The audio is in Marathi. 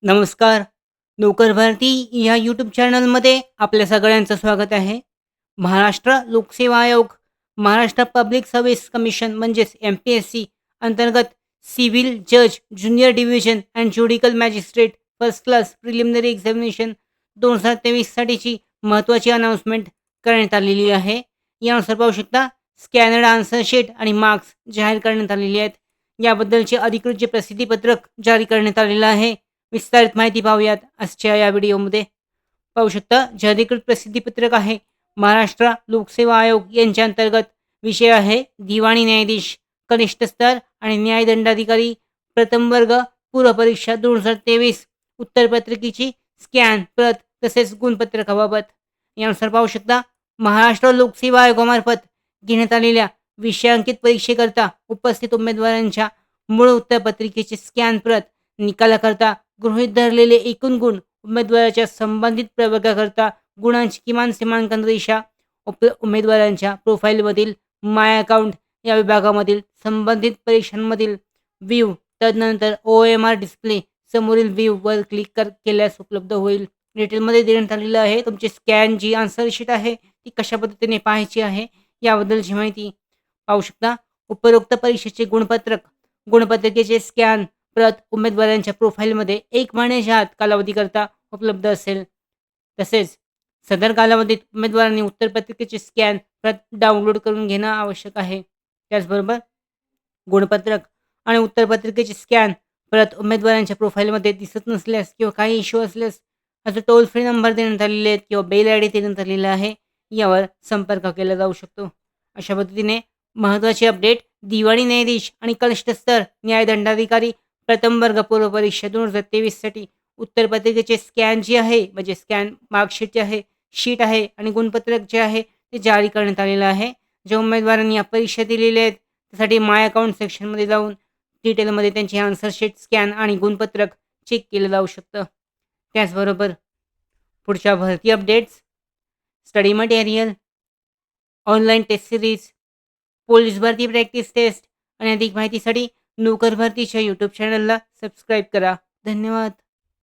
नमस्कार. नोकर भारती या यूट्यूब चॅनलमध्ये आपल्या सगळ्यांचं स्वागत आहे. महाराष्ट्र लोकसेवा आयोग, महाराष्ट्र पब्लिक सर्व्हिस कमिशन म्हणजेच एम-पी-एस-सी अंतर्गत सिव्हिल जज, junior division and judicial magistrate first class preliminary examination 2023 साठीची महत्त्वाची अनाउन्समेंट करण्यात आलेली आहे. यानुसार पाहू शकता स्कॅनर्ड आन्सर शीट आणि मार्क्स जाहीर करण्यात आलेले आहेत. याबद्दलचे अधिकृत जे प्रसिद्धीपत्रक जारी करण्यात आलेलं आहे, विस्तारित माहिती पाहूयात आजच्या या व्हिडिओमध्ये. पाहू शकता जे अधिकृत प्रसिद्धीपत्रक आहे महाराष्ट्र लोकसेवा आयोग यांच्या अंतर्गत विषय आहे दिवाणी न्यायाधीश कनिष्ठ स्तर आणि न्यायदंडाधिकारी प्रथम वर्ग पूर्वपरीक्षा 2023 उत्तरपत्रिकेची स्कॅन प्रत तसेच गुणपत्रकाबाबत. यानुसार पाहू शकता महाराष्ट्र लोकसेवा आयोगामार्फत घेण्यात आलेल्या विषयांकित परीक्षेकरता उपस्थित उमेदवारांच्या मूळ उत्तरपत्रिकेची स्कॅन प्रत, निकालाकरता गृहीत धरलेले एकूण गुण, उमेदवाराच्या संबंधित प्रवर्गाकरता गुणांची किमान सीमांकन रेषा, उमेदवारांच्या प्रोफाईलमधील माय अकाउंट या विभागामधील संबंधित परीक्षांमधील व्ह्यू, तदनंतर OMR डिस्प्ले समोरील व्ह्यूवर केल्यास उपलब्ध होईल. डिटेलमध्ये देण्यात आलेलं आहे तुमची स्कॅन जी आन्सर शीट आहे ती कशा पद्धतीने पाहायची आहे याबद्दलची माहिती. पाहू शकता उपरोक्त परीक्षेचे गुणपत्रक, गुणपत्रिकेचे स्कॅन प्रत उमेदवारांच्या प्रोफाईलमध्ये 1 महिन्याच्या आत कालावधीकरता उपलब्ध असेल. तसेच सदर कालावधीत उमेदवारांनी उत्तरपत्रिकेची स्कॅन प्रत डाउनलोड करून घेणं आवश्यक आहे. त्याचबरोबर गुणपत्रक आणि उत्तरपत्रिकेची स्कॅन प्रत उमेदवारांच्या प्रोफाईलमध्ये दिसत नसल्यास किंवा काही इश्यू असल्यास असे टोल फ्री नंबर देण्यात आलेले आहेत किंवा बेल आय डी देण्यात आलेला आहे, यावर संपर्क केला जाऊ शकतो. अशा पद्धतीने महत्त्वाची अपडेट दिवाणी न्यायाधीश आणि कनिष्ठ स्तर न्यायदंडाधिकारी प्रथम वर्ग पूर्व परीक्षा 2023 साठी उत्तरपत्रिकेचे स्कॅन जी आहे म्हणजे स्कॅन मार्कशीट जे आहे, शीट आहे आणि गुणपत्रक जे आहे ते जारी करण्यात आलेलं आहे. ज्या उमेदवारांनी या परीक्षा दिलेल्या आहेत त्यासाठी माय अकाउंट सेक्शनमध्ये जाऊन डिटेलमध्ये त्यांची आन्सर शीट, स्कॅन आणि गुणपत्रक चेक केलं जाऊ शकतं. त्याचबरोबर पुढच्या भरती updates, study material, online test series, police भरती प्रॅक्टिस टेस्ट आणि अधिक माहितीसाठी नोकर भरतीच्या यूट्यूब चॅनलला सबस्क्राईब करा. धन्यवाद.